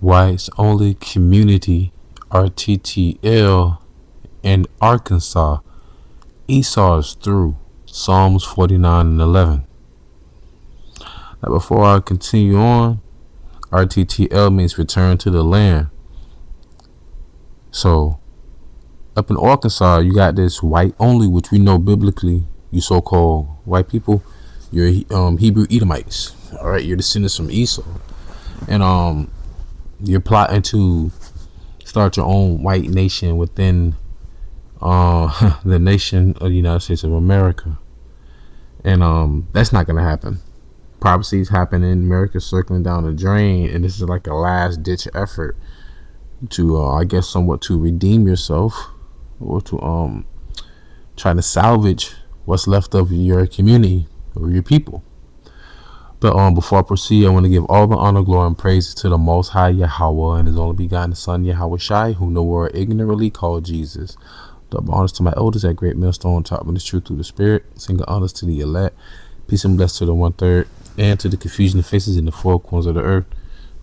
Whites Only Community, RTTL, in Arkansas. Esau is through. Psalms 49 and 11. Now, before I continue on, RTTL means return to the land. So, up in Arkansas, you got this white only, which we know biblically, you so-called white people, you're Hebrew Edomites. All right, you're descendants from Esau, and you're plotting to start your own white nation within the nation of the United States of America, and that's not gonna happen. Prophecies happen in America circling down the drain, and this is like a last-ditch effort to, I guess, somewhat to redeem yourself, or to try to salvage what's left of your community or your people. But before I proceed, I want to give all the honor, glory, and praise to the Most High YAHAWAH and His only begotten Son YAHAWASHI, whom the world ignorantly called Jesus. Double honors to my elders at Great Millstone, taught me the truth through the Spirit. Single honors to the elect. Peace and bless to the 1/3, and to the confusion of faces in the four corners of the earth.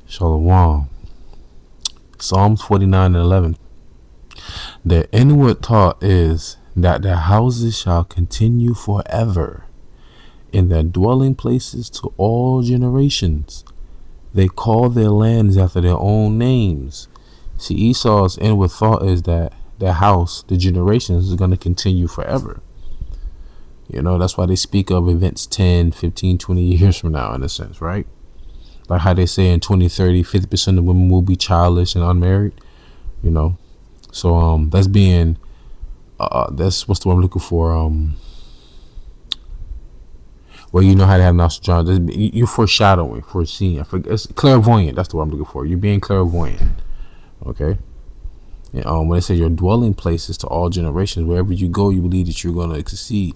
Shalom. Psalms 49 and 11. The inward thought is that their houses shall continue forever, in their dwelling places to all generations. They call their lands after their own names. See, Esau's inward thought is that their house, the generations, is going to continue forever. You know, that's why they speak of events 10, 15, 20 years from now, in a sense, right? Like how they say in 2030, 50% of women will be childless and unmarried, you know. So that's being, that's, what's the word I'm looking for? Well, you know how to have Nostradamus. You're foreshadowing, foreseeing. It's clairvoyant. That's the word I'm looking for. You're being clairvoyant. Okay. And when they say your dwelling places to all generations, wherever you go, you believe that you're going to succeed.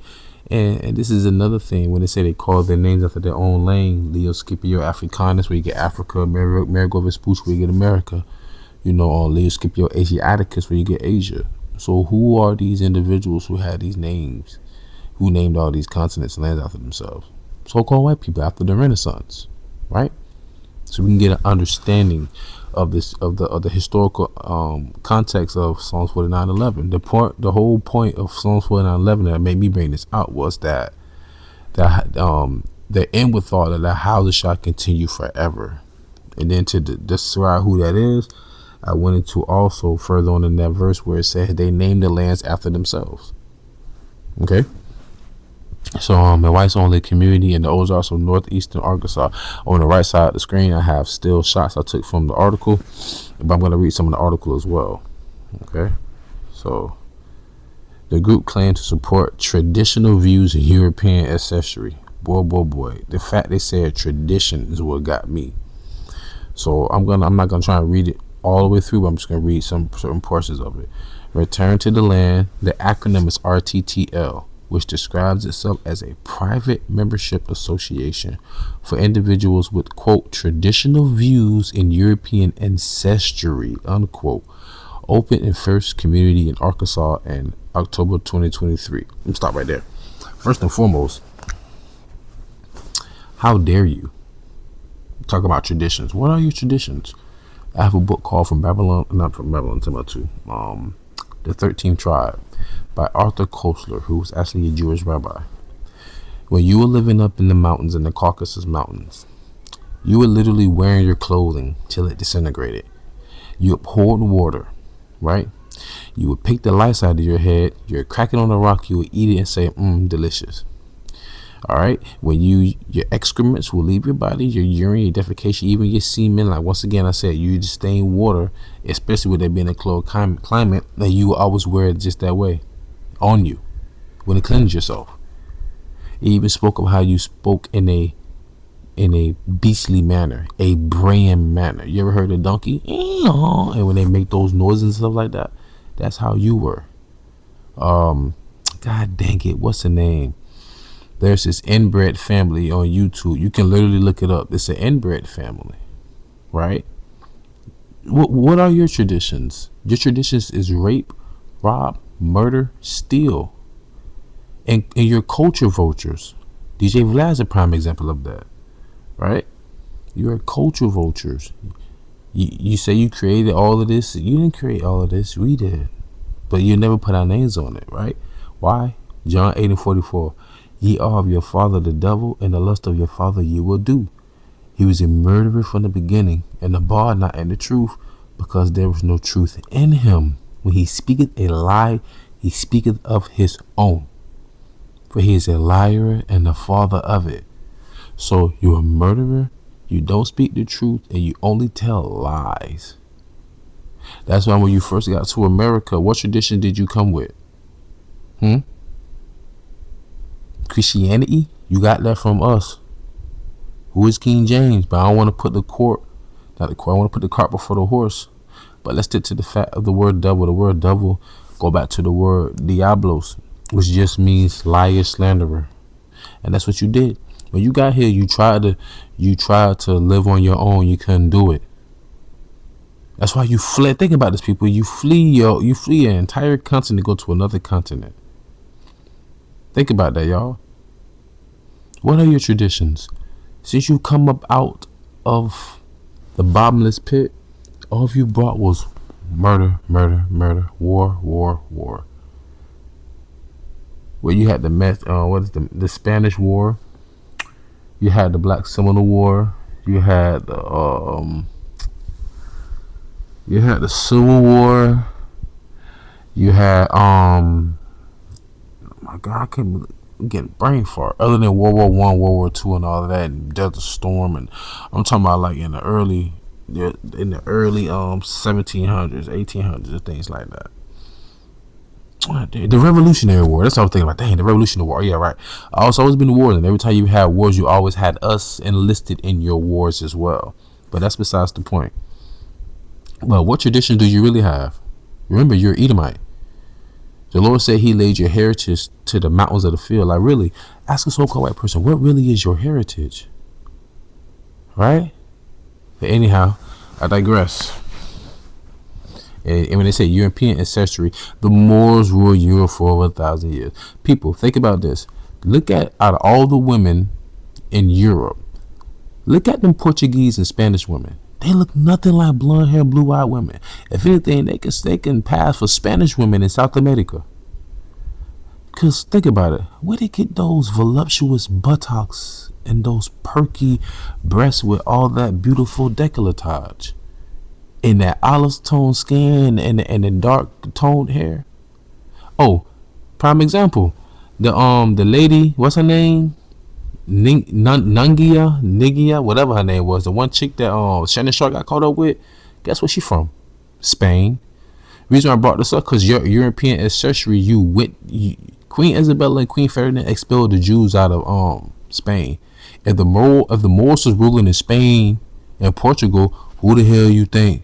And this is another thing. When they say they call their names after their own lane, Leo Scipio Africanus, where you get Africa, Amerigo Vespucci, where you get America. You know, Leo Scipio Asiaticus, where you get Asia. So who are these individuals who had these names? Who named all these continents and lands after themselves? So-called white people after the Renaissance, right? So we can get an understanding of this, of the historical context of Psalms 49:11. The whole point of Psalms 49:11 that made me bring this out was that the inward thought that the houses shall continue forever. And then to describe who that is, I went into also further on in that verse where it said they named the lands after themselves. Okay. So my whites only community in the Ozarks of northeastern Arkansas. On the right side of the screen, I have still shots I took from the article, but I'm going to read some of the article as well. Okay. So the group claimed to support traditional views in European ancestry. Boy. The fact they said tradition is what got me. So I'm not gonna try and read it all the way through, but I'm just gonna read some certain portions of it. Return to the land. The acronym is RTTL, which describes itself as a private membership association for individuals with, quote, traditional views in European ancestry, unquote. Open in First Community in Arkansas in October 2023. Let me stop right there. First and foremost, how dare you talk about traditions? What are your traditions? I have a book called not from Babylon, Timbuktu, The 13th Tribe, by Arthur Koestler, who was actually a Jewish rabbi. When you were living up in the mountains, in the Caucasus Mountains, you were literally wearing your clothing till it disintegrated. You abhorred water, right? You would pick the lights out of your head, you're cracking on a rock, you would eat it and say, delicious. All right. When your excrements will leave your body, your urine, your defecation, even your semen. Like, once again, I said, you just stay in water, especially with there being a cold climate, that you will always wear it just that way on you when you cleanse yourself. It even spoke of how you spoke in a beastly manner, a braying manner. You ever heard a donkey? And when they make those noises and stuff like that, that's how you were. God dang it, what's the name? There's this inbred family on YouTube. You can literally look it up. It's an inbred family, right? What are your traditions? Your traditions is rape, rob, murder, steal. And your culture vultures. DJ Vlad's a prime example of that, right? You're culture vultures. You say you created all of this. You didn't create all of this. We did. But you never put our names on it, right? Why? John 8:44. Ye are of your father the devil, and the lust of your father ye will do. He was a murderer from the beginning, and abode not in the truth, because there was no truth in him. When he speaketh a lie, he speaketh of his own, for he is a liar and the father of it. So you're a murderer, you don't speak the truth, and you only tell lies. That's why when you first got to America, what tradition did you come with? Christianity? You got that from us. Who is King James? But I don't want to put the cart before the horse. But let's stick to the fact of the word devil. The word devil, go back to the word diablos, which just means liar, slanderer. And that's what you did. When you got here, you tried to live on your own. You couldn't do it. That's why you fled. Think about this, people. You flee an entire continent to go to another continent. Think about that, y'all. What are your traditions? Since you come up out of the bottomless pit, all you brought was murder, murder, murder, war, war, war. Where you had the Spanish War, you had the Black Seminole War, you had the Civil War, you had oh my God, I can't believe I'm getting brain fart. Other than World War I, World War II, and all of that, and Desert Storm, and I'm talking about like in the early 1700s, 1800s, and things like that. The Revolutionary War. That's what I was thinking about. Dang, the Revolutionary War. Yeah, right. Also, always been wars, and every time you had wars, you always had us enlisted in your wars as well. But that's besides the point. Well, what tradition do you really have? Remember, you're Edomite. The Lord said he laid your heritage to the mountains of the field. Like, really, ask a so-called white person, what really is your heritage? Right? But anyhow, I digress. And when they say European ancestry, the Moors ruled Europe for over 1,000 years. People, think about this. Look at, out of all the women in Europe, look at them Portuguese and Spanish women. They look nothing like blonde hair, blue-eyed women. If anything, they can pass for Spanish women in South America. Because think about it. Where they get those voluptuous buttocks and those perky breasts with all that beautiful décolletage? In that olive tone skin and the dark toned hair. Oh, prime example. The lady, what's her name? Nigia, whatever her name was, the one chick that Shannon Sharp got caught up with. Guess where she from? Spain. Reason I brought this up, because your European ancestry, Queen Isabella and Queen Ferdinand expelled the Jews out of Spain. If the Moors was ruling in Spain and Portugal, who the hell you think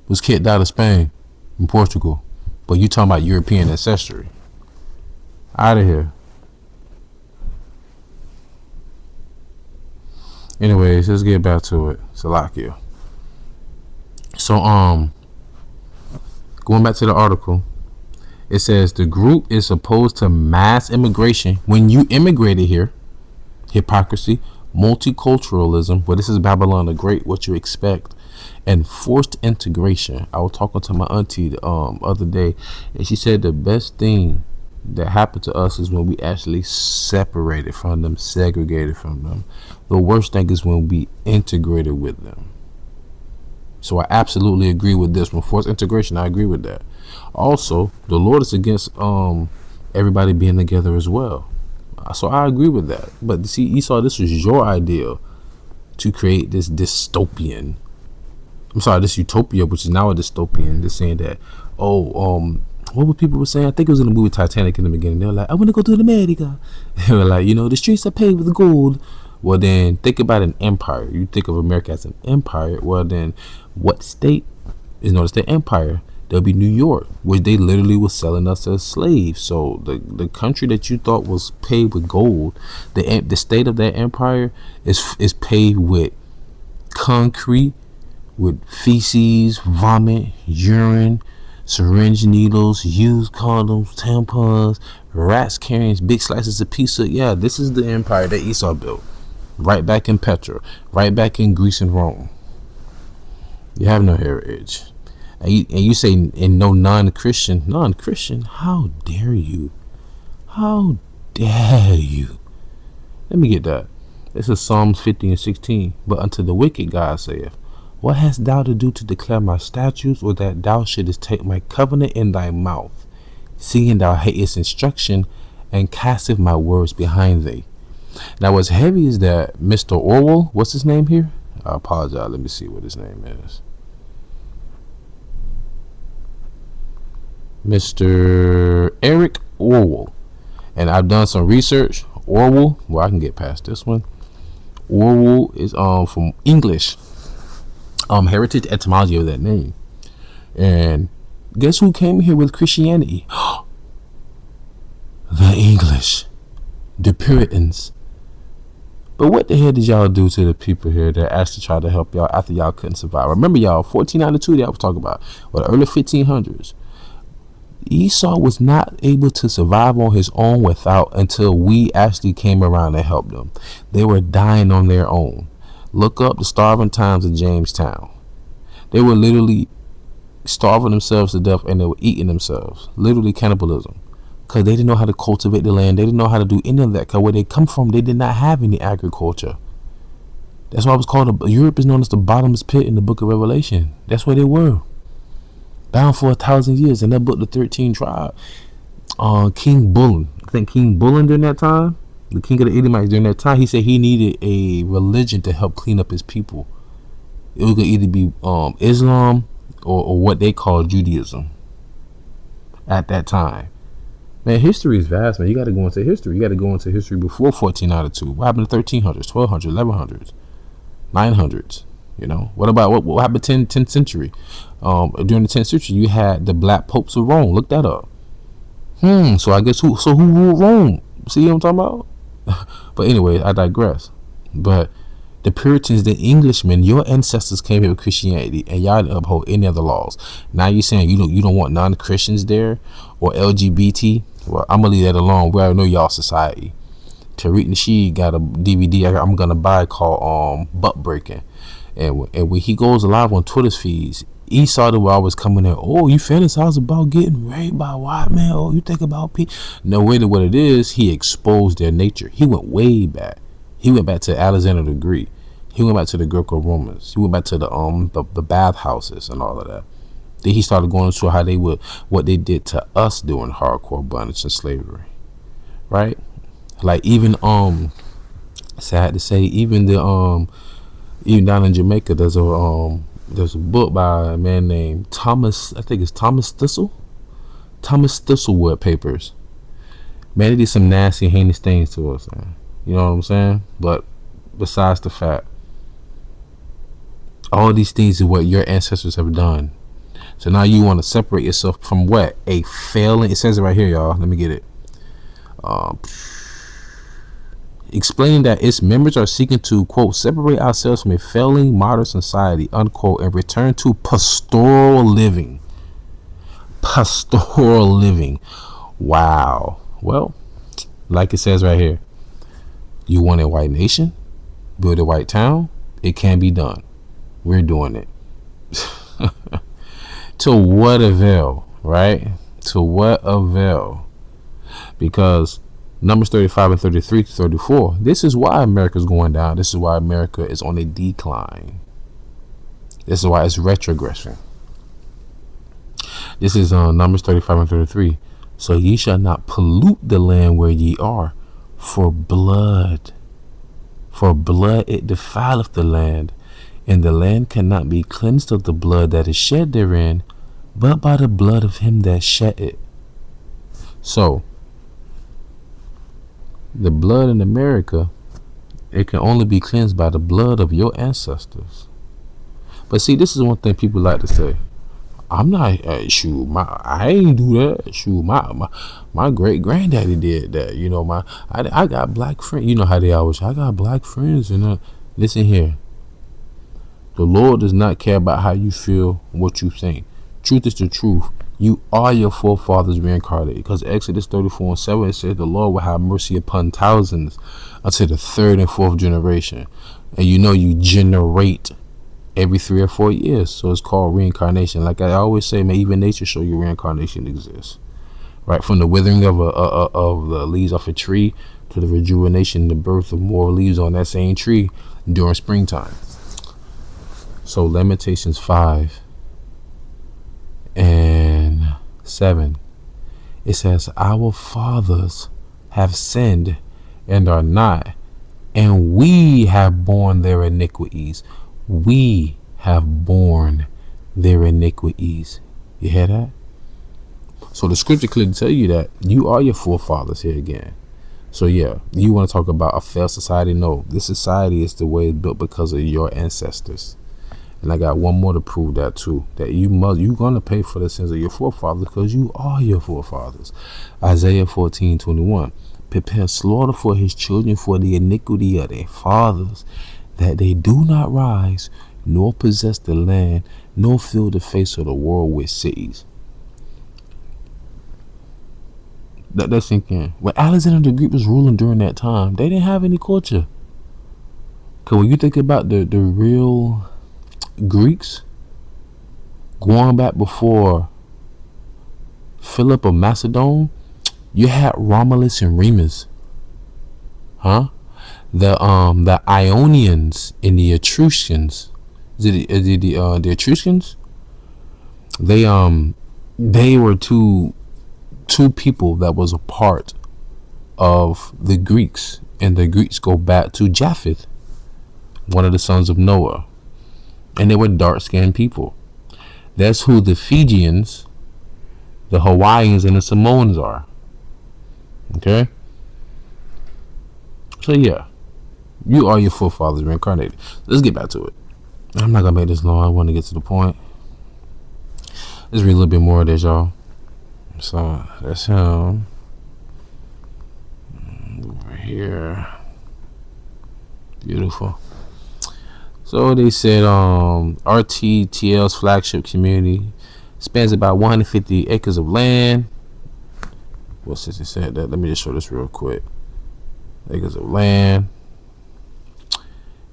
was kicked out of Spain and Portugal? But you talking about European ancestry? Out of here. Anyways, let's get back to it. Salakia. So going back to the article, it says the group is opposed to mass immigration. When you immigrated here, hypocrisy, multiculturalism, but this is Babylon the Great, what you expect, and forced integration. I was talking to my auntie the other day, and she said the best thing that happened to us is when we actually separated from them, segregated from them. The worst thing is when we integrated with them. So I absolutely agree with this one. Forced integration, I agree with that. Also, the Lord is against everybody being together as well. So I agree with that. But see, Esau, this was your idea to create this dystopian. This utopia, which is now a dystopian. They're saying that, what were people were saying? I think it was in the movie Titanic in the beginning. They were like, I want to go to America. They were like, the streets are paved with gold. Well, then think about an empire. You think of America as an empire. Well, then what state is known as the empire? There'll be New York, where they literally were selling us as slaves. So the country that you thought was paved with gold, the state of that empire is paved with concrete, with feces, vomit, urine, syringe needles, used condoms, tampons, rats carrying big slices of pizza. Yeah, this is the empire that Esau built. Right back in Petra, right back in Greece and Rome. You have no heritage. And you say, and no non-Christian. Non-Christian? How dare you? How dare you? Let me get that. This is Psalms 50 and 16. But unto the wicked God saith, what hast thou to do to declare my statutes, or that thou shouldest take my covenant in thy mouth, seeing thou hatest instruction, and casteth my words behind thee? Now what's heavy is that Mr. Orwell, what's his name here? I apologize. Let me see what his name is. Mr. Eric Orwell. And I've done some research. Orwell, well, I can get past this one. Orwell is from English. Heritage etymology of that name. And guess who came here with Christianity? The English. The Puritans. But what the hell did y'all do to the people here that actually tried to help y'all after y'all couldn't survive? Remember, y'all, 1492 that I was talking about, or the early 1500s. Esau was not able to survive on his own until we actually came around and helped them. They were dying on their own. Look up the starving times of Jamestown. They were literally starving themselves to death, and they were eating themselves. Literally cannibalism. Because they didn't know how to cultivate the land. They didn't know how to do any of that. Because where they come from, they did not have any agriculture. That's why it was called, Europe is known as the bottomless pit in the book of Revelation. That's where they were. Bound for 1,000 years. In that book, the 13 tribe. King Bullen. I think King Bullen during that time, the king of the Edomites during that time, he said he needed a religion to help clean up his people. It was going to either be Islam or what they call Judaism at that time. Man, history is vast, man. You got to go into history. You got to go into history before 1492. What happened in the 1300s, 1200s, 1100s, 900s? You know, what about what happened in 10th century? During the 10th century, you had the Black Popes of Rome. Look that up. So I guess who ruled Rome? See what I'm talking about? But anyway, I digress. But the Puritans, the Englishmen, your ancestors came here with Christianity, and y'all didn't uphold any other laws. Now you're saying you don't want non-Christians there or LGBT? Well, I'm gonna leave that alone. We already know y'all society. Tariq Nasheed got a DVD I'm gonna buy called Butt Breaking, and when he goes live on Twitter's feeds, Esau the wild was coming in. Oh, you fantasize about getting raped by a white man? Oh, you think about people? No, wait, what it is, he exposed their nature. He went way back. He went back to Alexander the Greek. He went back to the Greco-Romans. He went back to the bathhouses and all of that. Then he started going into how what they did to us during hardcore bondage and slavery, right? Like even sad to say, even down in Jamaica, there's a book by a man named Thomas. I think it's Thomas Thistlewood Papers. Man, they did some nasty, heinous things to us, man. You know what I'm saying? But besides the fact, all these things is what your ancestors have done. So now you want to separate yourself from what? A failing, it says it right here, y'all. Let me get it. Explaining that its members are seeking to, quote, separate ourselves from a failing modern society, unquote, and return to pastoral living. Pastoral living. Wow. Well, like it says right here, you want a white nation? Build a white town? It can be done. We're doing it. To what avail, right? To what avail? Because Numbers 35 and 33 to 34, this is why America's going down. This is why America is on a decline. This is why it's retrogression. This is Numbers 35 and 33. So ye shall not pollute the land where ye are, for blood it defileth the land, and the land cannot be cleansed of the blood that is shed therein, but by the blood of him that shed it. So the blood in America, it can only be cleansed by the blood of your ancestors. But see, this is one thing people like to say. I'm not I ain't do that. My great granddaddy did that. You know, I got black friends. You know how they always, I got black friends. And listen here, the Lord does not care about how you feel, what you think. Truth is the truth. You are your forefathers reincarnated. Because Exodus 34 and 7, it says the Lord will have mercy upon thousands until the third and fourth generation. And you know, you generate every 3 or 4 years. So it's called reincarnation. Like I always say, man, even nature show you reincarnation exists. Right, from the withering of the leaves off a tree to the rejuvenation, the birth of more leaves on that same tree during springtime. So Lamentations 5 and 7, it says, our fathers have sinned and are not, and we have borne their iniquities. We have borne their iniquities. You hear that? So the scripture clearly tell you that you are your forefathers here again. So yeah, you want to talk about a failed society? No, this society is the way it's built because of your ancestors. And I got one more to prove that too, that you're gonna pay for the sins of your forefathers because you are your forefathers. Isaiah 14:21. Prepare slaughter for his children for the iniquity of their fathers, that they do not rise, nor possess the land, nor fill the face of the world with cities. That's sinking. When Alexander the Great was ruling during that time, they didn't have any culture. Cause when you think about the real Greeks, going back before Philip of Macedon, you had Romulus and Remus, the Ionians and the Etruscans. The Etruscans? They were two people that was a part of the Greeks, and the Greeks go back to Japheth, one of the sons of Noah, and they were dark-skinned people. That's who the Fijians, the Hawaiians, and the Samoans are. Okay, so yeah, you are your forefathers reincarnated. Let's get back to it. I'm not gonna make this long. I want to get to the point. Let's read a little bit more of this, y'all. So that's him over here. Beautiful. So they said RTTL's flagship community spans about 150 acres of land. Well, since it said that, let me just show this real quick. Acres of land.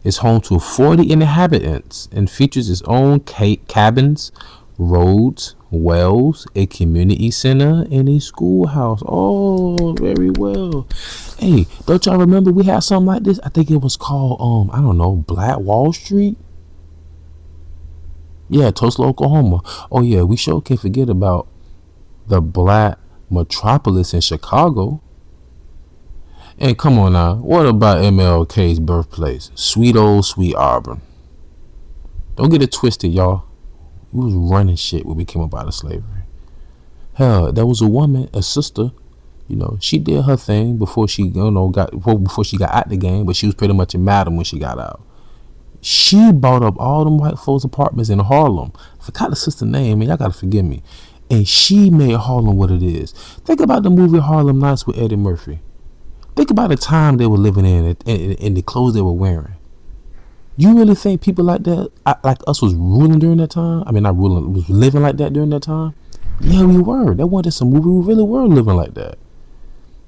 It's home to 40 inhabitants and features its own cabins, roads, wells, a community center, and a schoolhouse. Oh, very well. Hey, don't y'all remember we had something like this? I think it was called I don't know, Black Wall Street. Yeah, Tulsa, Oklahoma. Oh yeah, we sure can't forget about the Black Metropolis in Chicago. And come on now, what about MLK's birthplace? Sweet old Sweet Auburn. Don't get it twisted, y'all. We was running shit when we came up out of slavery. Hell, there was a woman, a sister, she did her thing before she, before she got out the game, but she was pretty much a madam when she got out. She bought up all them white folks' apartments in Harlem. I forgot the sister's name, and y'all gotta forgive me. And she made Harlem what it is. Think about the movie Harlem Nights with Eddie Murphy. Think about the time they were living in and the clothes they were wearing. You really think people like that, like us, was ruling during that time? I mean, not ruling, was living like that during that time? Yeah, we were. That wasn't just a movie. We really were living like that.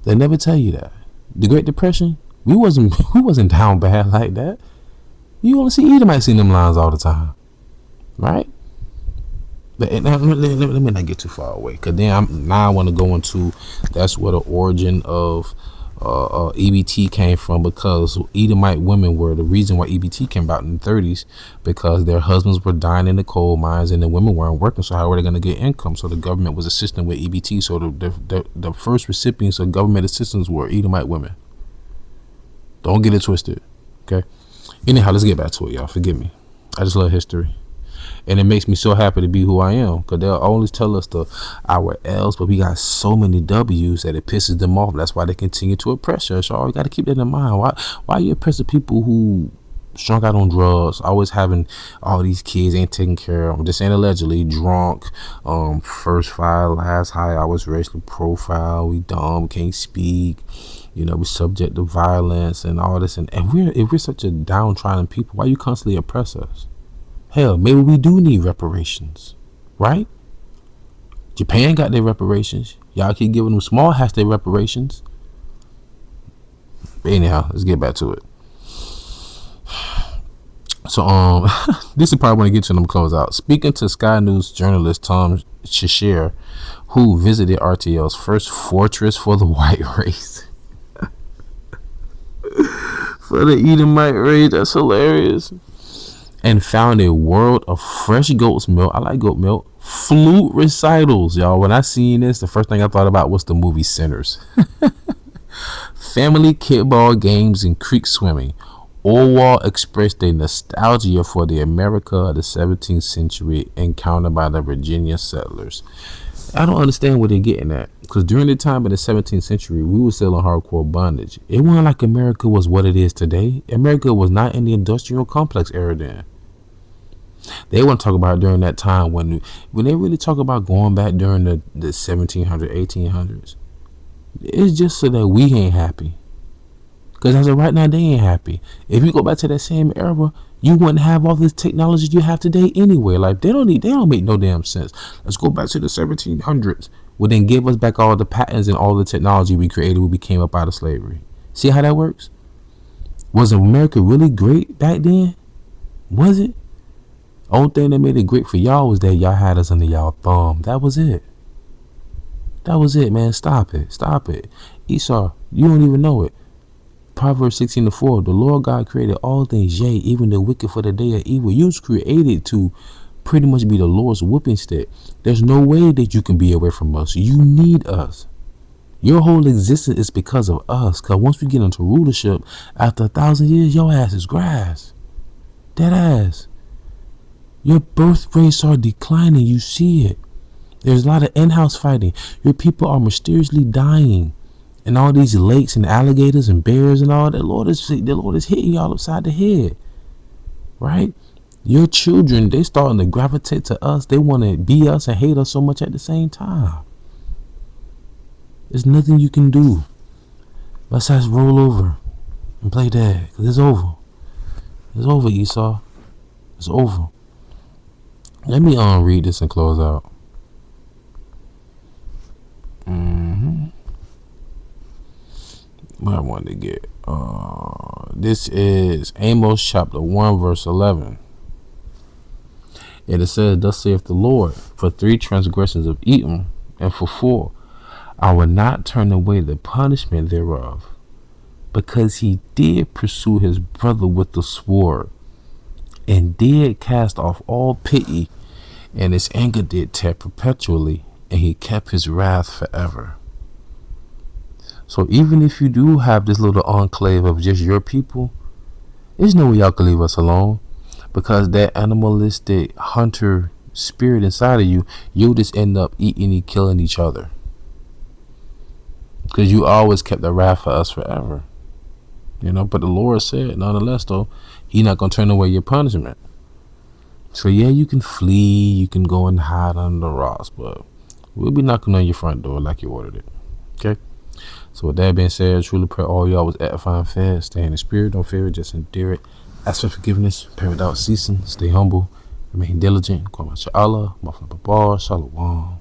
They never tell you that. The Great Depression, we wasn't down bad like that. You only see Edomites see them lines all the time, right? But let me not get too far away, because then I want to go into that's where the origin of EBT came from, because Edomite women were the reason why EBT came about in the 30s, because their husbands were dying in the coal mines and the women weren't working, so how were they going to get income? So the government was assisting with EBT. So the first recipients of government assistance were Edomite women. Don't get it twisted, okay? Anyhow, let's get back to it, y'all. Forgive me. I just love history. And it makes me so happy to be who I am, because they'll always tell us our L's, but we got so many W's that it pisses them off. That's why they continue to oppress us. So you got to keep that in mind. Why you oppress the people who strung out on drugs, always having all these kids ain't taken care of? I'm just saying allegedly, drunk, first fire, last high, always racially profile, we dumb, can't speak, we subject to violence and all this. And if we're such a downtrodden people, why you constantly oppress us? Hell, maybe we do need reparations, right? Japan got their reparations. Y'all keep giving them small hats their reparations. But anyhow, let's get back to it. So this is probably when I get to them close out. Speaking to Sky News journalist Tom Shashir, who visited RTL's first fortress for the white race. For the Edomite race, that's hilarious. And found a world of fresh goat's milk. I like goat milk. Flute recitals, y'all. When I seen this, the first thing I thought about was the movie Sinners. Family kickball games and creek swimming. Orwell expressed a nostalgia for the America of the 17th century encountered by the Virginia settlers. I don't understand what they're getting at, because during the time of the 17th century, we were still in hardcore bondage. It wasn't like America was what it is today. America was not in the industrial complex era then. They want to talk about during that time when they really talk about going back during the 1700s, 1800s. It's just so that we ain't happy. Because as of right now, they ain't happy. If you go back to that same era, you wouldn't have all this technology you have today anyway. Like, they don't make no damn sense. Let's go back to the 1700s. Well, then give us back all the patents and all the technology we created when we came up out of slavery. See how that works? Was America really great back then? Was it? Only thing that made it great for y'all was that y'all had us under y'all thumb. That was it. That was it, man. Stop it. Stop it. Esau, you don't even know it. Proverbs 16:4, the Lord God created all things, yea, even the wicked for the day of evil. You was created to pretty much be the Lord's whooping stick. There's no way that you can be away from us. You need us. Your whole existence is because of us. Because once we get into rulership, after 1,000 years, your ass is grass. Dead ass. Your birth rates are declining. You see it. There's a lot of in-house fighting. Your people are mysteriously dying. And all these lakes and alligators and bears and all that, the Lord is hitting y'all upside the head. Right? Your children, they starting to gravitate to us. They want to be us and hate us so much at the same time. There's nothing you can do. Let's just roll over and play dead. Because it's over. It's over, Esau. It's over. Let me read this and close out. What I wanted to get. This is Amos chapter 1 verse 11. And it says, thus saith the Lord, for 3 transgressions of Edom, and for 4, I will not turn away the punishment thereof, because he did pursue his brother with the sword, and did cast off all pity, and his anger did tear perpetually, and he kept his wrath forever. So even if you do have this little enclave of just your people, there's no way y'all can leave us alone, because that animalistic hunter spirit inside of you, you'll just end up eating and killing each other, because you always kept the wrath for us forever. You know, but the Lord said, nonetheless, though, He's not going to turn away your punishment. So yeah, you can flee, you can go and hide under the rocks, but we'll be knocking on your front door like you ordered it. Okay? So with that being said, I truly pray all y'all was edifying, fed, stay in the spirit, don't fear it, just endure it. Ask for forgiveness, pray without ceasing, stay humble, remain diligent, call out YAHAWAH, Shalom.